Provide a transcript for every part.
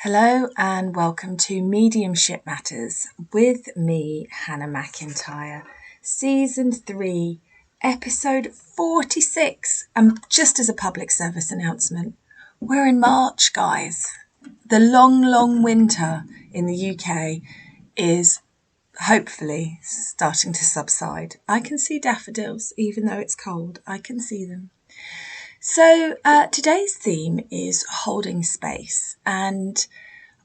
Hello and welcome to Mediumship Matters with me, Hannah McIntyre, Season 3, Episode 46. And just as a public service announcement, we're in March, guys. The long winter in the UK is hopefully starting to subside. I can see daffodils, even though it's cold. I can see them. So today's theme is holding space, and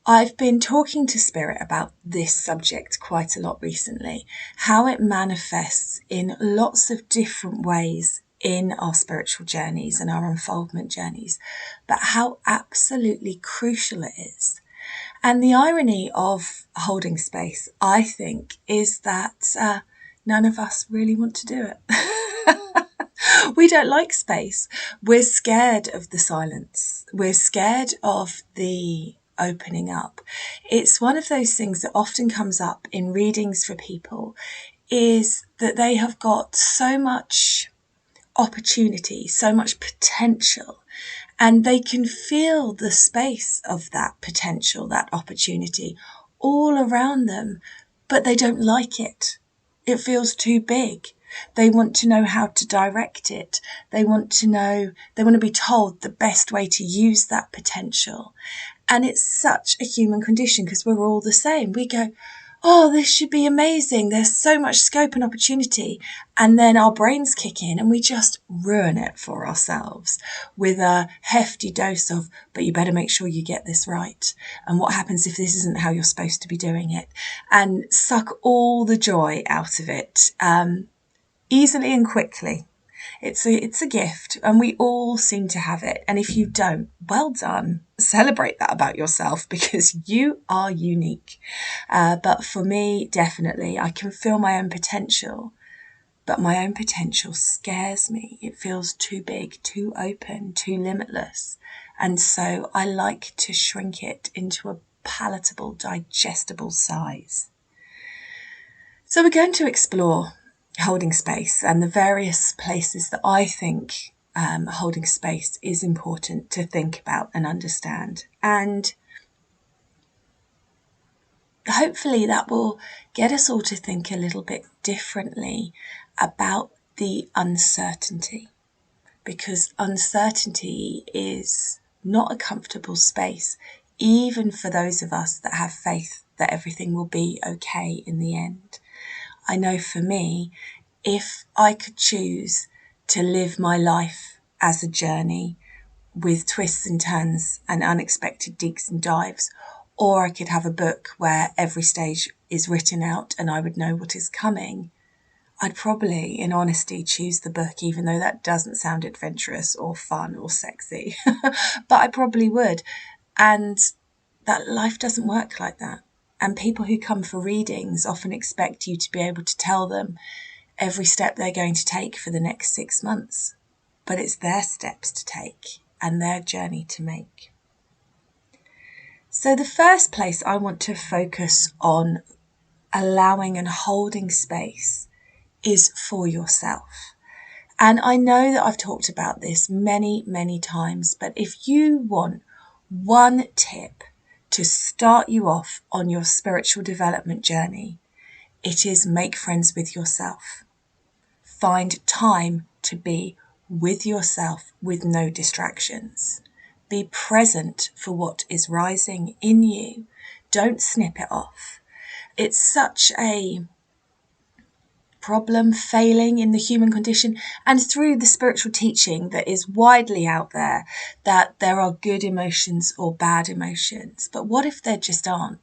I've been talking to Spirit about this subject quite a lot recently, how it manifests in lots of different ways in our spiritual journeys and our unfoldment journeys, but how absolutely crucial it is. And the irony of holding space, I think, is that none of us really want to do it. We don't like space. We're scared of the silence. We're scared of the opening up. It's one of those things that often comes up in readings for people, is that they have got so much opportunity, so much potential, and they can feel the space of that potential, that opportunity all around them, but they don't like it. It feels too big. They want to know how to direct it. They want to be told the best way to use that potential. And it's such a human condition because we're all the same. We go, oh, this should be amazing. There's so much scope and opportunity. And then our brains kick in and we just ruin it for ourselves with a hefty dose of, but you better make sure you get this right. And what happens if this isn't how you're supposed to be doing it? And suck all the joy out of it. Easily and quickly. It's a gift, and we all seem to have it. And if you don't, well done. Celebrate that about yourself because you are unique. But for me, definitely, I can feel my own potential, but my own potential scares me. It feels too big, too open, too limitless. And so I like to shrink it into a palatable, digestible size. So we're going to explore holding space and the various places that I think holding space is important to think about and understand. And hopefully that will get us all to think a little bit differently about the uncertainty, because uncertainty is not a comfortable space, even for those of us that have faith that everything will be okay in the end. I know for me, if I could choose to live my life as a journey with twists and turns and unexpected digs and dives, or I could have a book where every stage is written out and I would know what is coming, I'd probably, in honesty, choose the book, even though that doesn't sound adventurous or fun or sexy. But I probably would. And that life doesn't work like that. And people who come for readings often expect you to be able to tell them every step they're going to take for the next 6 months. But it's their steps to take and their journey to make. So the first place I want to focus on allowing and holding space is for yourself. And I know that I've talked about this many times, but if you want one tip to start you off on your spiritual development journey, it is make friends with yourself. Find time to be with yourself with no distractions. Be present for what is rising in you. Don't snip it off. It's such a problem failing in the human condition and through the spiritual teaching that is widely out there, that there are good emotions or bad emotions. But what if there just aren't?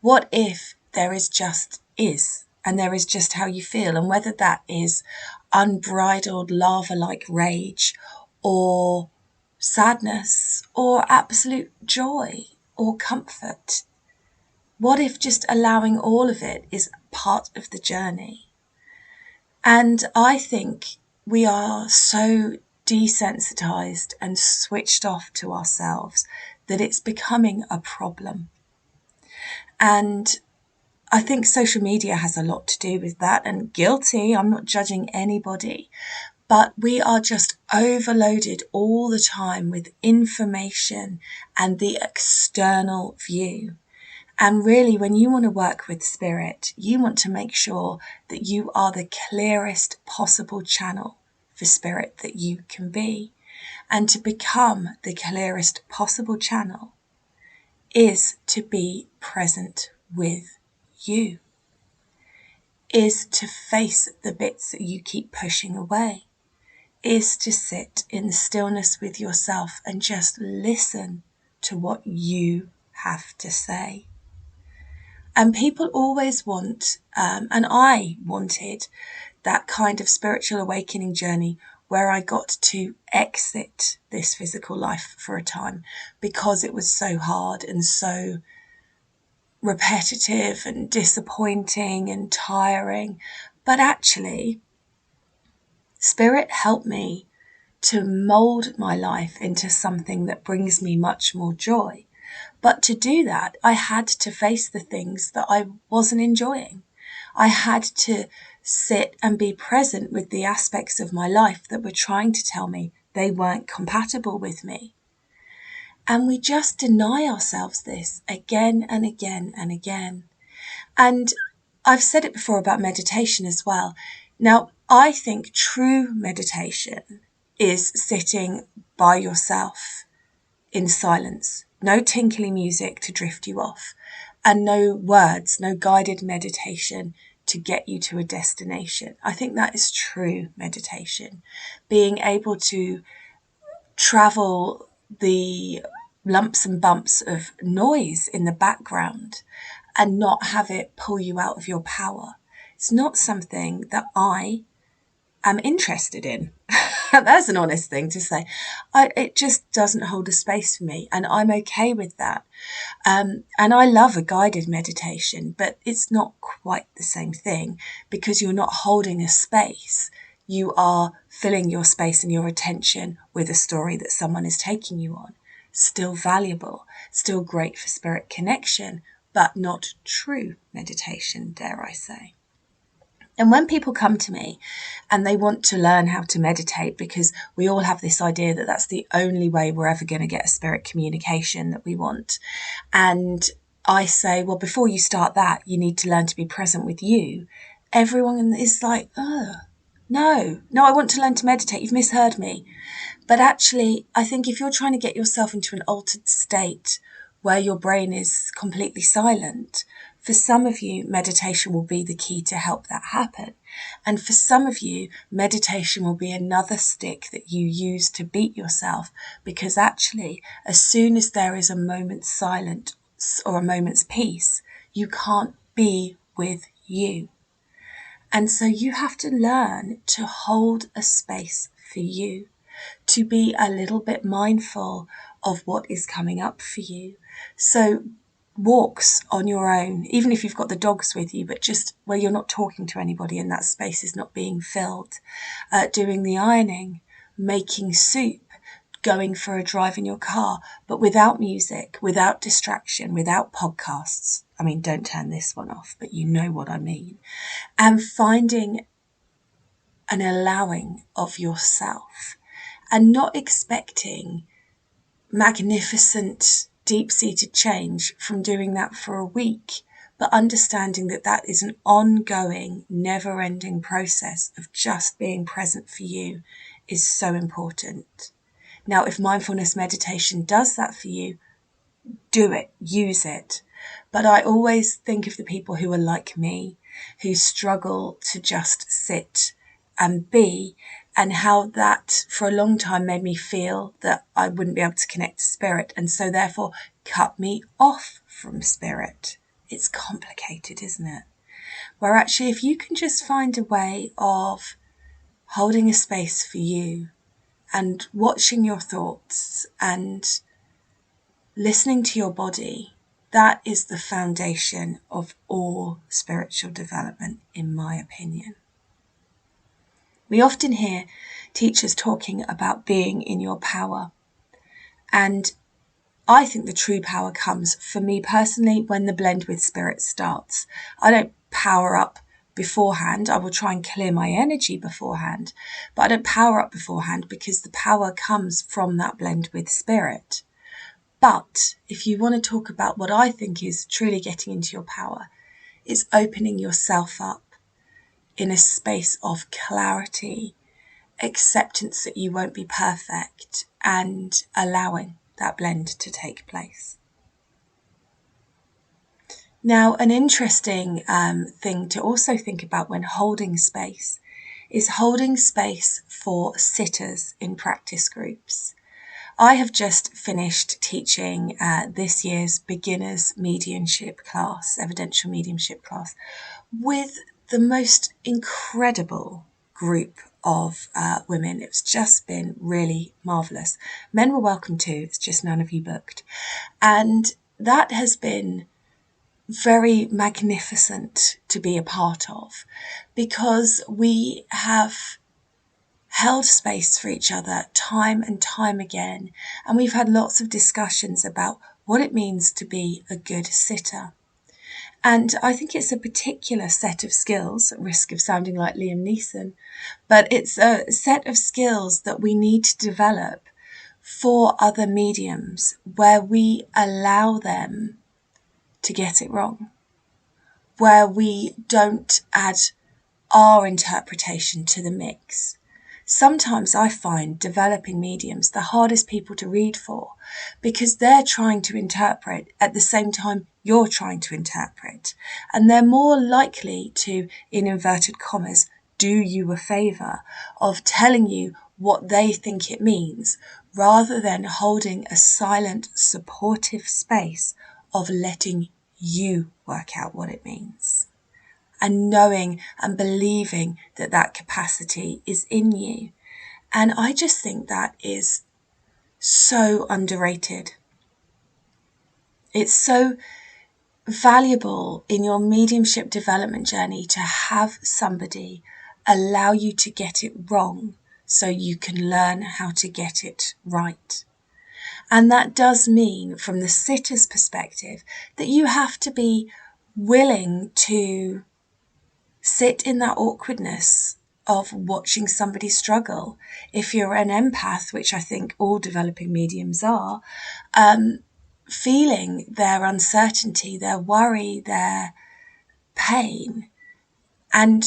What if there is just is, and there is just how you feel, and whether that is unbridled lava-like rage or sadness or absolute joy or comfort? What if just allowing all of it is part of the journey? And I think we are so desensitized and switched off to ourselves that it's becoming a problem. And I think social media has a lot to do with that, and guilty. I'm not judging anybody, but we are just overloaded all the time with information and the external view. And really, when you want to work with spirit, you want to make sure that you are the clearest possible channel for spirit that you can be. And to become the clearest possible channel is to be present with you, is to face the bits that you keep pushing away, is to sit in the stillness with yourself and just listen to what you have to say. And people always want, and I wanted, that kind of spiritual awakening journey where I got to exit this physical life for a time because it was so hard and so repetitive and disappointing and tiring. But actually, spirit helped me to mold my life into something that brings me much more joy. But to do that, I had to face the things that I wasn't enjoying. I had to sit and be present with the aspects of my life that were trying to tell me they weren't compatible with me. And we just deny ourselves this again and again and again. And I've said it before about meditation as well. Now, I think true meditation is sitting by yourself in silence, no tinkly music to drift you off, and no words, no guided meditation to get you to a destination. I think that is true meditation, being able to travel the lumps and bumps of noise in the background and not have it pull you out of your power. It's not something that I am interested in. That's an honest thing to say. It just doesn't hold a space for me, and I'm okay with that. And I love a guided meditation, but it's not quite the same thing because you're not holding a space. You are filling your space and your attention with a story that someone is taking you on. Still valuable, still great for spirit connection, but not true meditation, dare I say. And when people come to me and they want to learn how to meditate, because we all have this idea that that's the only way we're ever going to get a spirit communication that we want. And I say, well, before you start that, you need to learn to be present with you. Everyone is like, oh, no, I want to learn to meditate. You've misheard me. But actually, I think if you're trying to get yourself into an altered state where your brain is completely silent, for some of you, meditation will be the key to help that happen. And for some of you, meditation will be another stick that you use to beat yourself, because actually, as soon as there is a moment's silence or a moment's peace, you can't be with you. And so you have to learn to hold a space for you, to be a little bit mindful of what is coming up for you. So walks on your own, even if you've got the dogs with you, but just where you're not talking to anybody and that space is not being filled, doing the ironing, making soup, going for a drive in your car, but without music, without distraction, without podcasts. I mean, don't turn this one off, but you know what I mean. And finding an allowing of yourself and not expecting magnificent deep-seated change from doing that for a week, but understanding that that is an ongoing, never-ending process of just being present for you is so important. Now, if mindfulness meditation does that for you, do it, use it. But I always think of the people who are like me, who struggle to just sit and be, and how that for a long time made me feel that I wouldn't be able to connect to spirit, and so therefore cut me off from spirit. It's complicated, isn't it? Where actually, if you can just find a way of holding a space for you and watching your thoughts and listening to your body, that is the foundation of all spiritual development, in my opinion. We often hear teachers talking about being in your power. And I think the true power comes, for me personally, when the blend with spirit starts. I don't power up beforehand. I will try and clear my energy beforehand, but I don't power up beforehand because the power comes from that blend with spirit. But if you want to talk about what I think is truly getting into your power, it's opening yourself up in a space of clarity, acceptance that you won't be perfect, and allowing that blend to take place. Now, an interesting thing to also think about when holding space is holding space for sitters in practice groups. I have just finished teaching this year's beginners mediumship class, evidential mediumship class, with the most incredible group of women. It's just been really marvellous. Men were welcome too, it's just none of you booked. And that has been very magnificent to be a part of, because we have held space for each other time and time again, and we've had lots of discussions about what it means to be a good sitter. And I think it's a particular set of skills, at risk of sounding like Liam Neeson, but it's a set of skills that we need to develop for other mediums, where we allow them to get it wrong, where we don't add our interpretation to the mix. Sometimes I find developing mediums the hardest people to read for, because they're trying to interpret at the same time you're trying to interpret, and they're more likely to, in inverted commas, do you a favour of telling you what they think it means, rather than holding a silent, supportive space of letting you work out what it means, and knowing and believing that that capacity is in you. And I just think that is so underrated. It's so valuable in your mediumship development journey to have somebody allow you to get it wrong so you can learn how to get it right. And that does mean, from the sitter's perspective, that you have to be willing to sit in that awkwardness of watching somebody struggle. If you're an empath, which I think all developing mediums are, feeling their uncertainty, their worry, their pain, and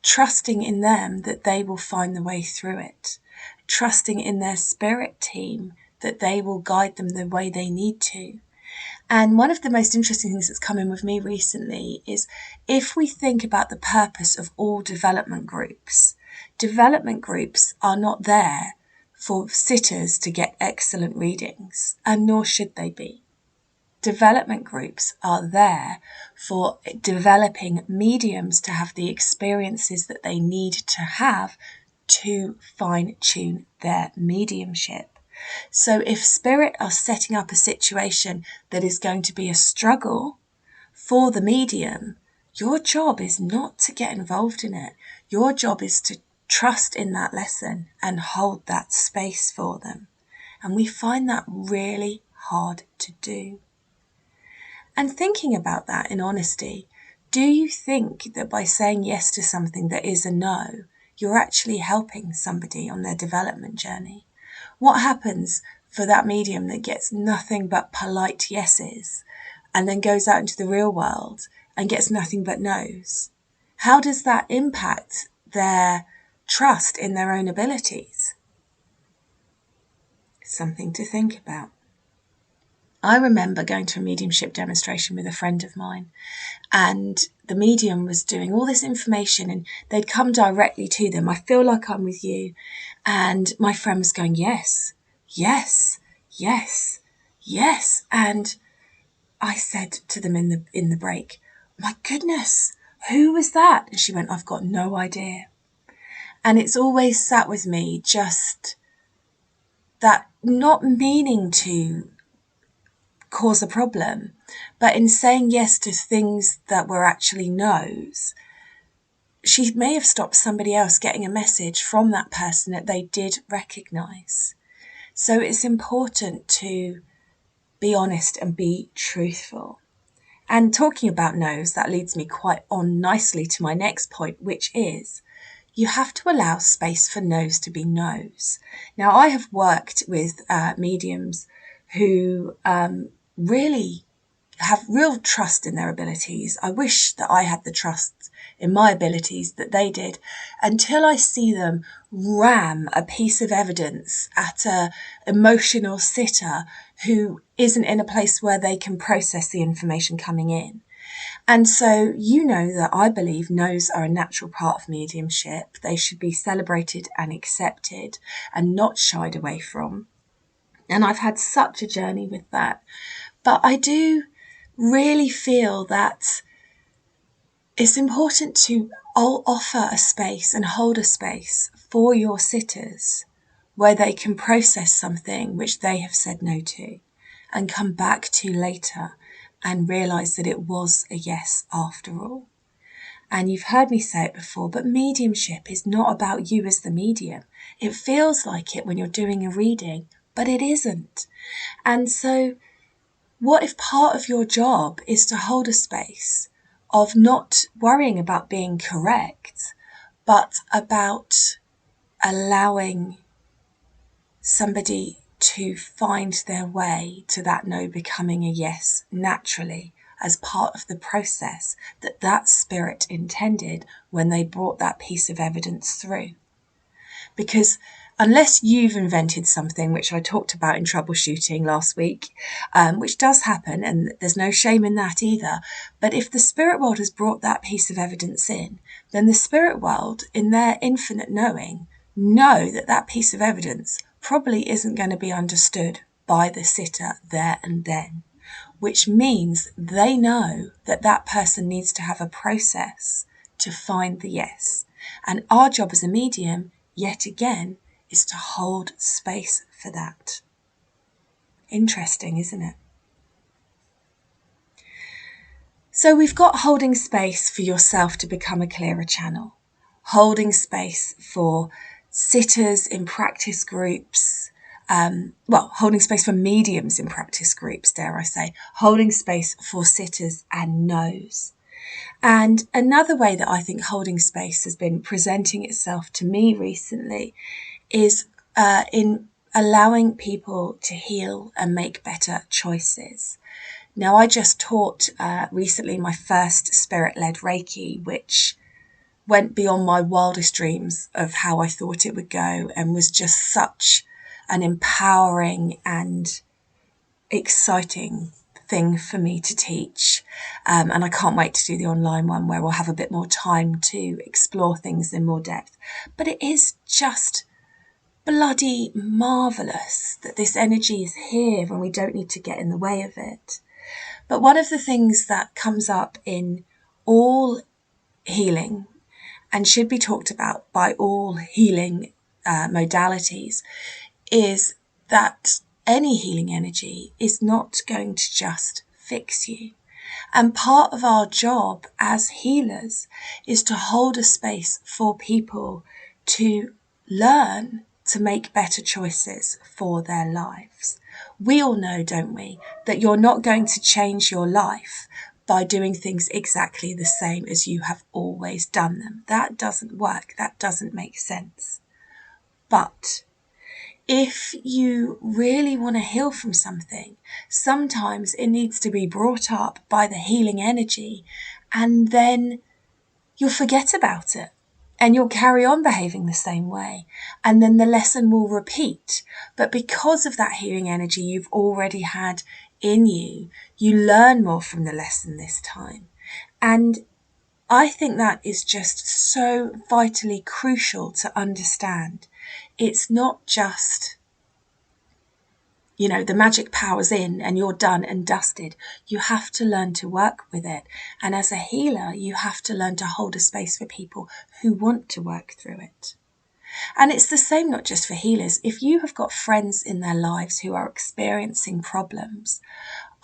trusting in them that they will find the way through it, trusting in their spirit team that they will guide them the way they need to. And one of the most interesting things that's come in with me recently is, if we think about the purpose of all development groups are not there for sitters to get excellent readings, and nor should they be. Development groups are there for developing mediums to have the experiences that they need to have to fine-tune their mediumship. So if spirit are setting up a situation that is going to be a struggle for the medium, your job is not to get involved in it. Your job is to trust in that lesson and hold that space for them. And we find that really hard to do. And thinking about that in honesty, do you think that by saying yes to something that is a no, you're actually helping somebody on their development journey? What happens for that medium that gets nothing but polite yeses and then goes out into the real world and gets nothing but no's? How does that impact their trust in their own abilities? Something to think about. I remember going to a mediumship demonstration with a friend of mine, and the medium was doing all this information and they'd come directly to them. I feel like I'm with you. And my friend was going, yes, yes, yes, yes. And I said to them in the break, my goodness, who was that? And she went, I've got no idea. And it's always sat with me, just that, not meaning to cause a problem, but in saying yes to things that were actually no's, she may have stopped somebody else getting a message from that person that they did recognise. So it's important to be honest and be truthful. And talking about no's, that leads me quite on nicely to my next point, which is you have to allow space for no's to be no's. Now, I have worked with mediums who really have real trust in their abilities. I wish that I had the trust in my abilities that they did, until I see them ram a piece of evidence at a emotional sitter who isn't in a place where they can process the information coming in. And so you know that I believe no's are a natural part of mediumship. They should be celebrated and accepted and not shied away from. And I've had such a journey with that. But I do really feel that it's important to offer a space and hold a space for your sitters where they can process something which they have said no to and come back to later and realise that it was a yes after all. And you've heard me say it before, but mediumship is not about you as the medium. It feels like it when you're doing a reading, but it isn't. And so what if part of your job is to hold a space of not worrying about being correct, but about allowing somebody to find their way to that no becoming a yes naturally, as part of the process that spirit intended when they brought that piece of evidence through. Because unless you've invented something, which I talked about in troubleshooting last week, which does happen, and there's no shame in that either, but if the spirit world has brought that piece of evidence in, then the spirit world, in their infinite knowing, know that that piece of evidence probably isn't going to be understood by the sitter there and then, which means they know that that person needs to have a process to find the yes. And our job as a medium, yet again, is to hold space for that. Interesting, isn't it? So we've got holding space for yourself to become a clearer channel, holding space for sitters in practice groups, holding space for mediums in practice groups, dare I say, holding space for sitters and no's. And another way that I think holding space has been presenting itself to me recently is in allowing people to heal and make better choices. Now, I just taught recently my first spirit-led Reiki, which went beyond my wildest dreams of how I thought it would go, and was just such an empowering and exciting thing for me to teach. And I can't wait to do the online one where we'll have a bit more time to explore things in more depth. But it is just bloody marvellous that this energy is here and we don't need to get in the way of it. But one of the things that comes up in all healing and should be talked about by all healing modalities is that any healing energy is not going to just fix you. And part of our job as healers is to hold a space for people to learn to make better choices for their lives. We all know, don't we, that you're not going to change your life by doing things exactly the same as you have always done them. That doesn't work. That doesn't make sense. But if you really want to heal from something, sometimes it needs to be brought up by the healing energy, and then you'll forget about it and you'll carry on behaving the same way, and then the lesson will repeat. But because of that healing energy you've already had in you, you learn more from the lesson this time. And I think that is just so vitally crucial to understand. It's not just, the magic power's in and you're done and dusted. You have to learn to work with it. And as a healer, you have to learn to hold a space for people who want to work through it. And it's the same not just for healers. If you have got friends in their lives who are experiencing problems,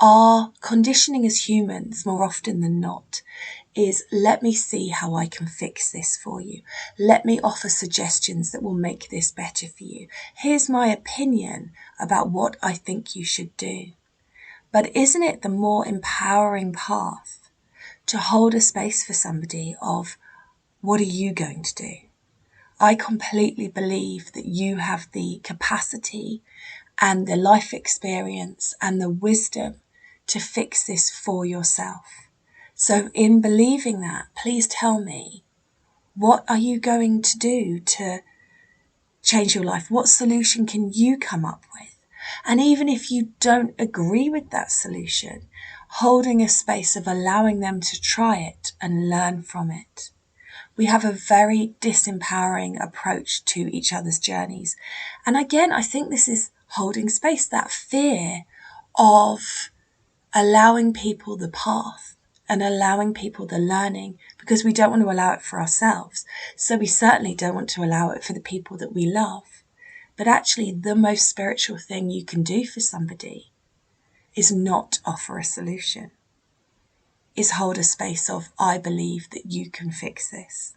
our conditioning as humans, more often than not, is let me see how I can fix this for you. Let me offer suggestions that will make this better for you. Here's my opinion about what I think you should do. But isn't it the more empowering path to hold a space for somebody of, what are you going to do? I completely believe that you have the capacity and the life experience and the wisdom to fix this for yourself. So in believing that, please tell me, what are you going to do to change your life? What solution can you come up with? And even if you don't agree with that solution, holding a space of allowing them to try it and learn from it. We have a very disempowering approach to each other's journeys. And again, I think this is holding space, that fear of allowing people the path and allowing people the learning, because we don't want to allow it for ourselves. So we certainly don't want to allow it for the people that we love. But actually, the most spiritual thing you can do for somebody is not offer a solution, is hold a space of, I believe that you can fix this.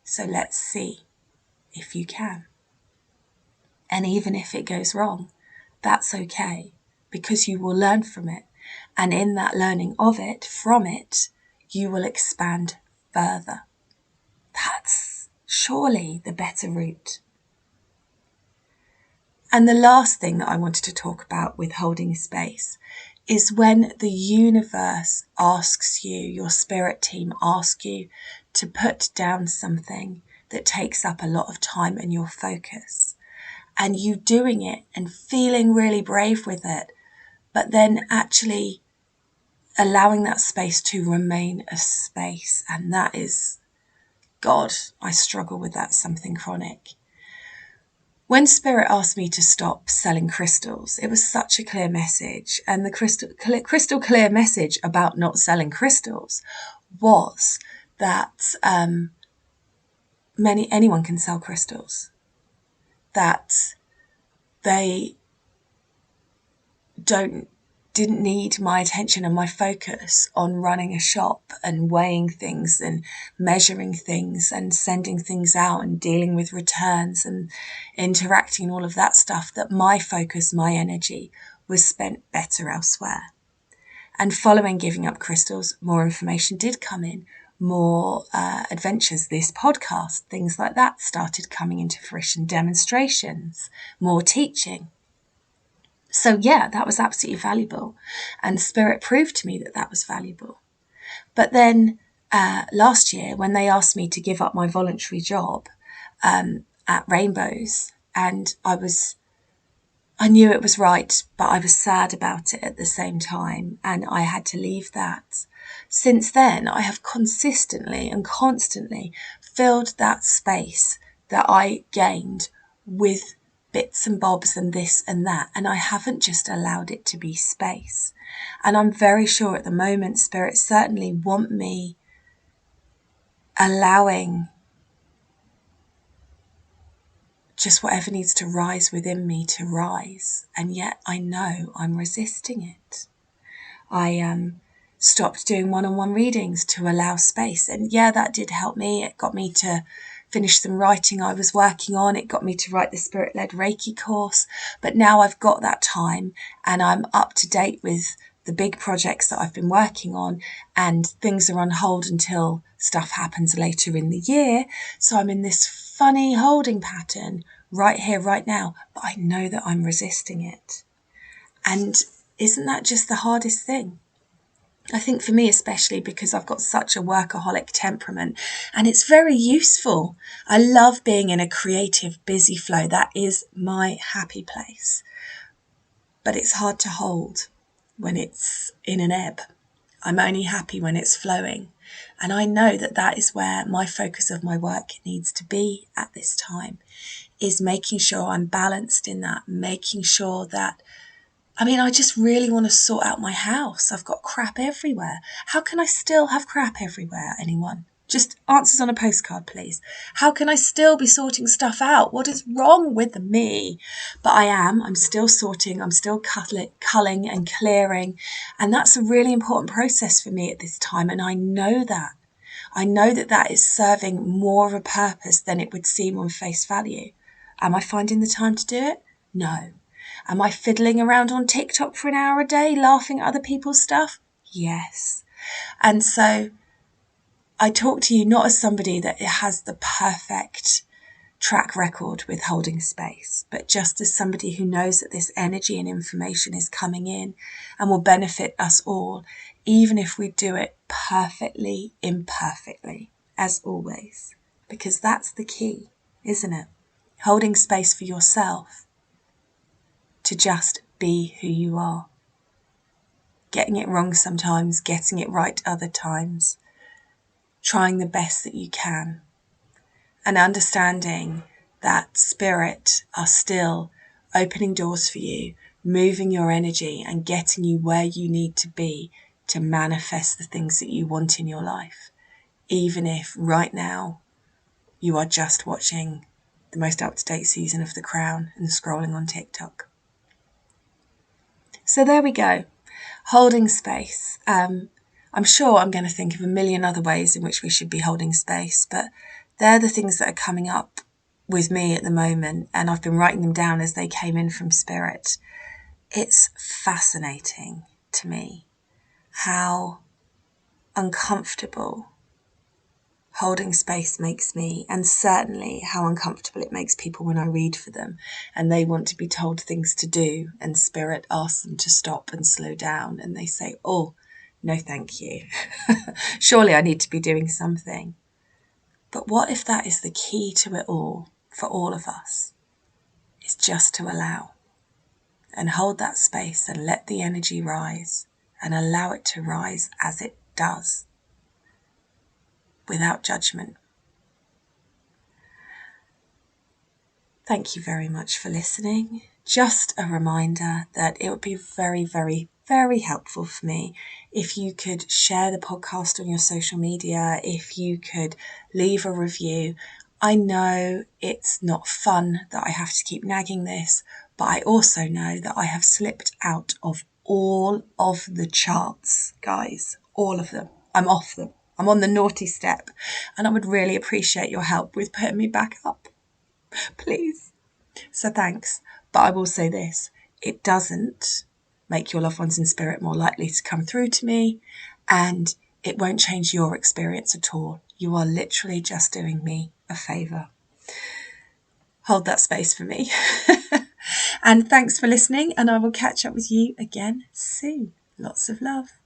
So let's see if you can. And even if it goes wrong, that's okay, because you will learn from it. And in that learning of it, from it, you will expand further. That's surely the better route. And the last thing that I wanted to talk about with holding space is when the universe asks you, your spirit team asks you to put down something that takes up a lot of time and your focus, and you doing it and feeling really brave with it, but then actually allowing that space to remain a space. And that is, God, I struggle with that, something chronic. When Spirit asked me to stop selling crystals, it was such a clear message. And the crystal clear message about not selling crystals was that anyone can sell crystals. That they didn't need my attention and my focus on running a shop and weighing things and measuring things and sending things out and dealing with returns and interacting and all of that stuff, that my focus, my energy was spent better elsewhere. And following giving up crystals, more information did come in, more adventures, this podcast, things like that started coming into fruition, demonstrations, more teaching. So yeah, that was absolutely valuable. And Spirit proved to me that that was valuable. But then last year, when they asked me to give up my voluntary job at Rainbows, and I knew it was right, but I was sad about it at the same time, and I had to leave that. Since then, I have consistently and constantly filled that space that I gained with bits and bobs and this and that, and I haven't just allowed it to be space. And I'm very sure at the moment, Spirit certainly want me allowing just whatever needs to rise within me to rise, and yet I know I'm resisting it. I stopped doing one-on-one readings to allow space, and yeah, that did help me. It got me to finish some writing I was working on. It got me to write the Spirit-Led Reiki course. But now I've got that time and I'm up to date with the big projects that I've been working on, and things are on hold until stuff happens later in the year. So I'm in this funny holding pattern right here, right now, but I know that I'm resisting it. And isn't that just the hardest thing? I think for me, especially because I've got such a workaholic temperament, and it's very useful. I love being in a creative, busy flow. That is my happy place. But it's hard to hold when it's in an ebb. I'm only happy when it's flowing. And I know that that is where my focus of my work needs to be at this time, is making sure I'm balanced in that, making sure that I just really want to sort out my house. I've got crap everywhere. How can I still have crap everywhere, anyone? Just answers on a postcard, please. How can I still be sorting stuff out? What is wrong with me? But I'm still sorting. I'm still culling and clearing. And that's a really important process for me at this time. And I know that. I know that that is serving more of a purpose than it would seem on face value. Am I finding the time to do it? No. Am I fiddling around on TikTok for an hour a day, laughing at other people's stuff? Yes. And so I talk to you not as somebody that has the perfect track record with holding space, but just as somebody who knows that this energy and information is coming in and will benefit us all, even if we do it perfectly, imperfectly, as always. Because that's the key, isn't it? Holding space for yourself to just be who you are. Getting it wrong sometimes, getting it right other times. Trying the best that you can. And understanding that spirit are still opening doors for you, moving your energy and getting you where you need to be to manifest the things that you want in your life. Even if right now you are just watching the most up-to-date season of The Crown and scrolling on TikTok. So there we go. Holding space. I'm sure I'm going to think of a million other ways in which we should be holding space, but they're the things that are coming up with me at the moment, and I've been writing them down as they came in from spirit. It's fascinating to me how uncomfortable holding space makes me, and certainly how uncomfortable it makes people when I read for them and they want to be told things to do and spirit asks them to stop and slow down and they say, oh, no thank you. Surely I need to be doing something. But what if that is the key to it all for all of us? Is just to allow and hold that space and let the energy rise and allow it to rise as it does, without judgment. Thank you very much for listening. Just a reminder that it would be very, very, very helpful for me if you could share the podcast on your social media, if you could leave a review. I know it's not fun that I have to keep nagging this, but I also know that I have slipped out of all of the charts, guys, all of them. I'm off them. I'm on the naughty step, and I would really appreciate your help with putting me back up. Please. So thanks. But I will say this, it doesn't make your loved ones in spirit more likely to come through to me, and it won't change your experience at all. You are literally just doing me a favour. Hold that space for me. And thanks for listening, and I will catch up with you again soon. Lots of love.